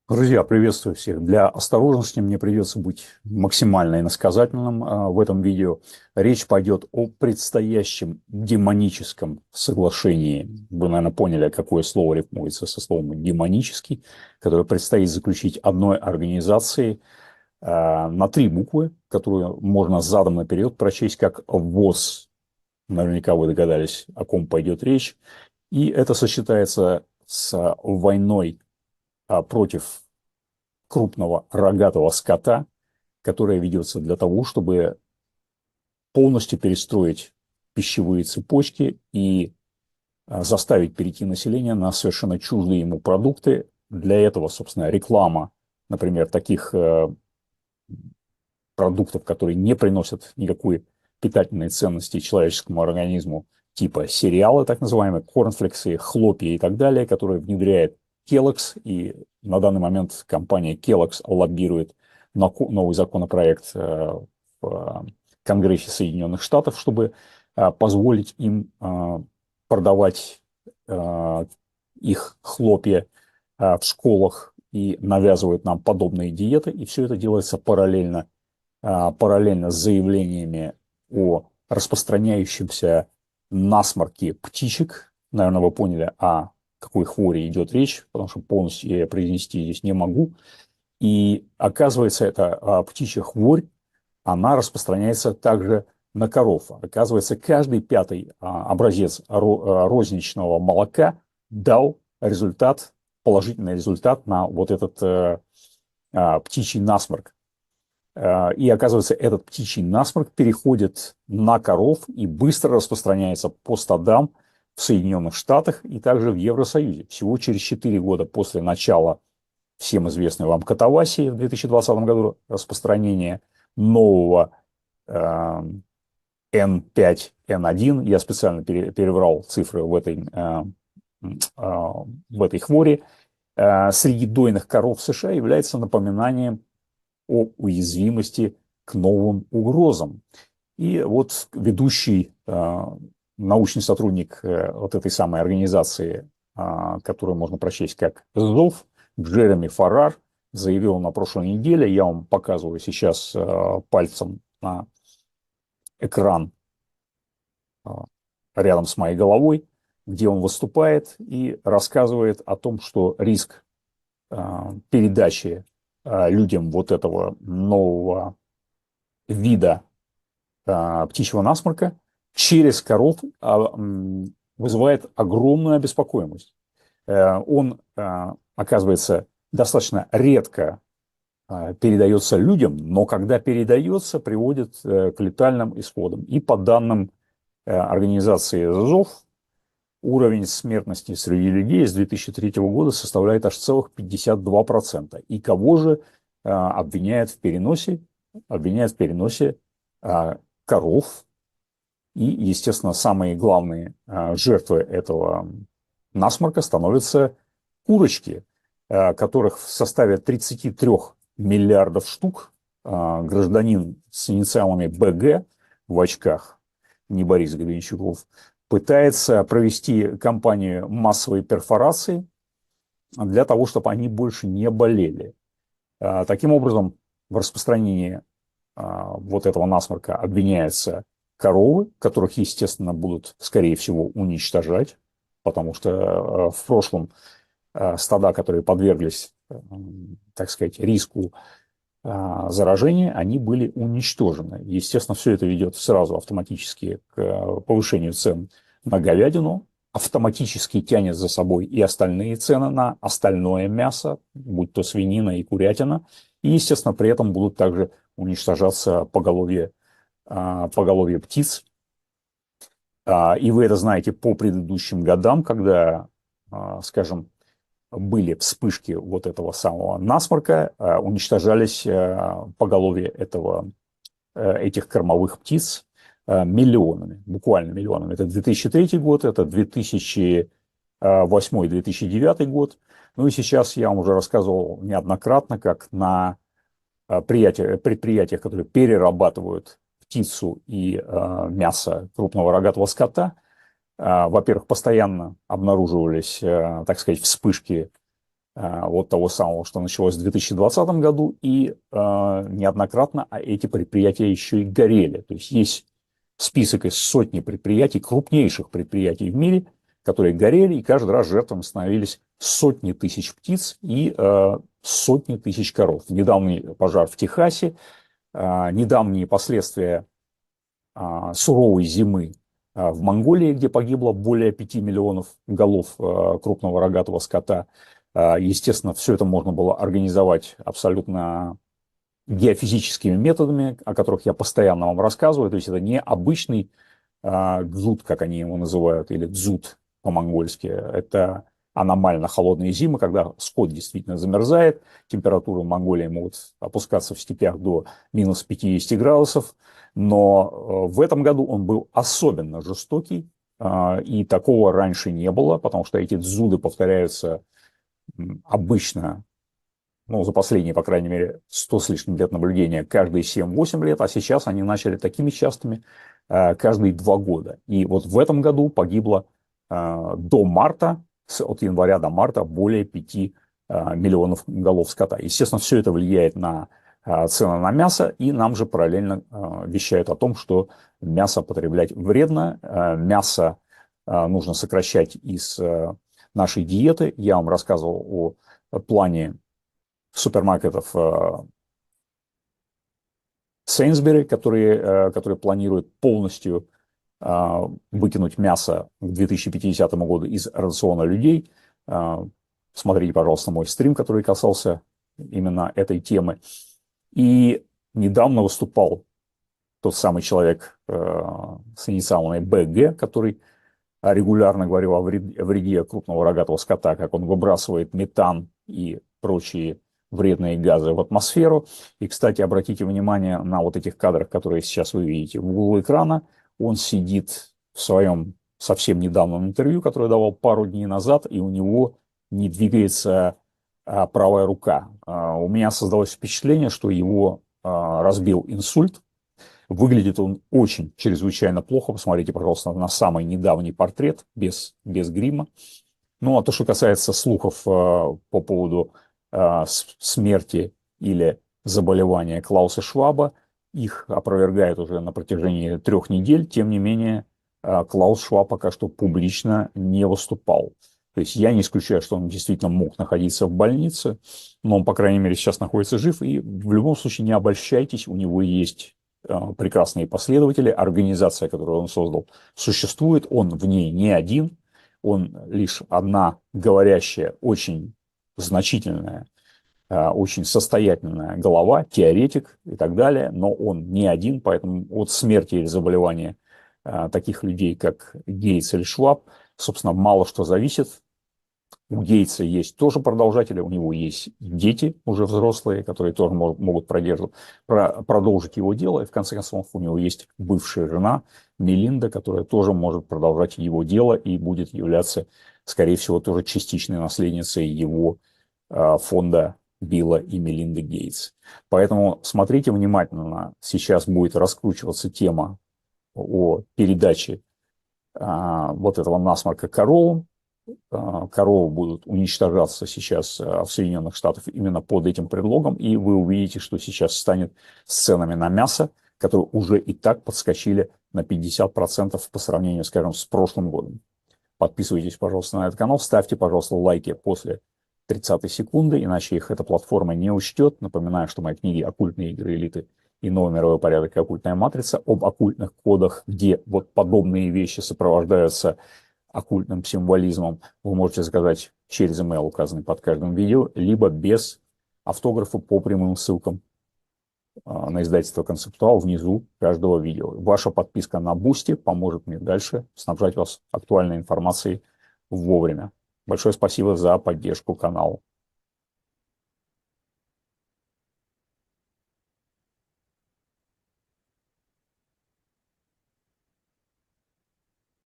Друзья, приветствую всех. Для осторожности мне придется быть максимально иносказательным в этом видео. Речь пойдет о предстоящем демоническом соглашении. Вы, наверное, поняли, какое слово рифмуется со словом «демонический», которое предстоит заключить одной организацией на три буквы, которую можно задом наперед прочесть как ВОЗ. Наверняка вы догадались, о ком пойдет речь. И это сочетается с войной против крупного рогатого скота, которая ведется для того, чтобы полностью перестроить пищевые цепочки и заставить перейти население на совершенно чуждые ему продукты. Для этого, собственно, реклама, например, таких продуктов, которые не приносят никакой питательной ценности человеческому организму, типа сериалы, так называемые, корнфлексы, хлопья и так далее, которые внедряет Kellogg's, и на данный момент компания Kellogg's лоббирует новый законопроект в Конгрессе Соединенных Штатов, чтобы позволить им продавать их хлопья в школах, и навязывают нам подобные диеты, и все это делается параллельно с заявлениями о распространяющемся насморке птичек. Наверное, вы поняли, о какой хвори идет речь, потому что полностью я произнести здесь не могу. И оказывается, эта птичья хворь, она распространяется также на коров. Оказывается, каждый пятый образец розничного молока дал результат, положительный результат на вот этот птичий насморк. И оказывается, этот птичий насморк переходит на коров и быстро распространяется по стадам в Соединенных Штатах и также в Евросоюзе. Всего через 4 года после начала всем известной вам катавасии в 2020 году распространения нового N5, N1, я специально переврал цифры в этой хвори, среди дойных коров в США является напоминанием о уязвимости к новым угрозам. И вот ведущий научный сотрудник вот этой самой организации, которую можно прочесть как ЗОВ, Джереми Фаррар, заявил на прошлой неделе, я вам показываю сейчас пальцем на экран рядом с моей головой, где он выступает и рассказывает о том, что риск передачи людям вот этого нового вида птичьего насморка через коров вызывает огромную обеспокоенность. Он, оказывается, достаточно редко передается людям, но когда передается, приводит к летальным исходам. И по данным организации ЗОВ, уровень смертности среди людей с 2003 года составляет аж целых 52%. И кого же обвиняют в переносе? Обвиняют в переносе коров. И, естественно, самые главные жертвы этого насморка становятся курочки, которых в составе 33 миллиардов штук гражданин с инициалами БГ в очках, не Борис Гребенщиков, пытается провести кампанию массовой перфорации для того, чтобы они больше не болели. Таким образом, в распространении вот этого насморка обвиняются коровы, которых, естественно, будут, скорее всего, уничтожать, потому что в прошлом стада, которые подверглись, так сказать, риску заражения, они были уничтожены. Естественно, все это ведет сразу автоматически к повышению цен на говядину, автоматически тянет за собой и остальные цены на остальное мясо, будь то свинина и курятина, и, естественно, при этом будут также уничтожаться поголовье птиц. И вы это знаете по предыдущим годам, когда, скажем, были вспышки вот этого самого насморка, уничтожались поголовье этих кормовых птиц миллионами, буквально миллионами. Это 2003 год, это 2008-2009 год. Ну и сейчас я вам уже рассказывал неоднократно, как на предприятиях, которые перерабатывают птицу и мясо крупного рогатого скота, во-первых, постоянно обнаруживались, так сказать, вспышки вот того самого, что началось в 2020 году, и неоднократно эти предприятия еще и горели. То есть есть список из сотни предприятий, крупнейших предприятий в мире, которые горели, и каждый раз жертвами становились сотни тысяч птиц и сотни тысяч коров. Недавний пожар в Техасе, недавние последствия суровой зимы в Монголии, где погибло более 5 миллионов голов крупного рогатого скота. Естественно, все это можно было организовать абсолютно геофизическими методами, о которых я постоянно вам рассказываю. То есть это не обычный дзут, как они его называют, или дзут по-монгольски. Это аномально холодные зимы, когда скот действительно замерзает, температуры в Монголии могут опускаться в степях до минус 50 градусов, но в этом году он был особенно жестокий, и такого раньше не было, потому что эти дзуды повторяются обычно, ну, за последние, по крайней мере, 100 с лишним лет наблюдения, каждые 7-8 лет, а сейчас они начали такими частыми каждые 2 года. И вот в этом году погибло до марта, от января до марта, более 5 миллионов голов скота. Естественно, все это влияет на цены на мясо, и нам же параллельно вещают о том, что мясо потреблять вредно, мясо нужно сокращать из нашей диеты. Я вам рассказывал о плане супермаркетов Сейнсбери, которые планируют полностью выкинуть мясо к 2050 году из рациона людей. Смотрите, пожалуйста, мой стрим, который касался именно этой темы. И недавно выступал тот самый человек с инициалами БГ, который регулярно говорил о вреде крупного рогатого скота, как он выбрасывает метан и прочие вредные газы в атмосферу. И, кстати, обратите внимание на вот этих кадрах, которые сейчас вы видите в углу экрана. Он сидит в своем совсем недавнем интервью, которое давал пару дней назад, и у него не двигается правая рука. У меня создалось впечатление, что его разбил инсульт. Выглядит он очень чрезвычайно плохо. Посмотрите, пожалуйста, на самый недавний портрет без грима. Ну, а то, что касается слухов по поводу смерти или заболевания Клауса Шваба, их опровергает уже на протяжении 3 недель. Тем не менее, Клаус Шваб пока что публично не выступал. То есть я не исключаю, что он действительно мог находиться в больнице, но он, по крайней мере, сейчас находится жив. И в любом случае не обольщайтесь, у него есть прекрасные последователи, организация, которую он создал, существует, он в ней не один, он лишь одна говорящая, очень значительная, очень состоятельная голова, теоретик и так далее, но он не один, поэтому от смерти или заболевания таких людей, как Гейтс или Шваб, собственно, мало что зависит. У Гейтса есть тоже продолжатели, у него есть дети уже взрослые, которые тоже могут продолжить его дело. И в конце концов у него есть бывшая жена Мелинда, которая тоже может продолжать его дело и будет являться, скорее всего, тоже частичной наследницей его фонда Билла и Мелинды Гейтс. Поэтому смотрите внимательно. Сейчас будет раскручиваться тема о передаче вот этого насморка коровам. Коровы будут уничтожаться сейчас в Соединенных Штатах именно под этим предлогом, и вы увидите, что сейчас станет с ценами на мясо, которые уже и так подскочили на 50% по сравнению, скажем, с прошлым годом. Подписывайтесь, пожалуйста, на этот канал, ставьте, пожалуйста, лайки после 30 секунды, иначе их эта платформа не учтет. Напоминаю, что мои книги «Оккультные игры элиты» и «Новый мировой порядок» и «Оккультная матрица» об оккультных кодах, где вот подобные вещи сопровождаются оккультным символизмом, вы можете заказать через email, указанный под каждым видео, либо без автографа по прямым ссылкам на издательство «Концептуал» внизу каждого видео. Ваша подписка на Boosty поможет мне дальше снабжать вас актуальной информацией вовремя. Большое спасибо за поддержку канала.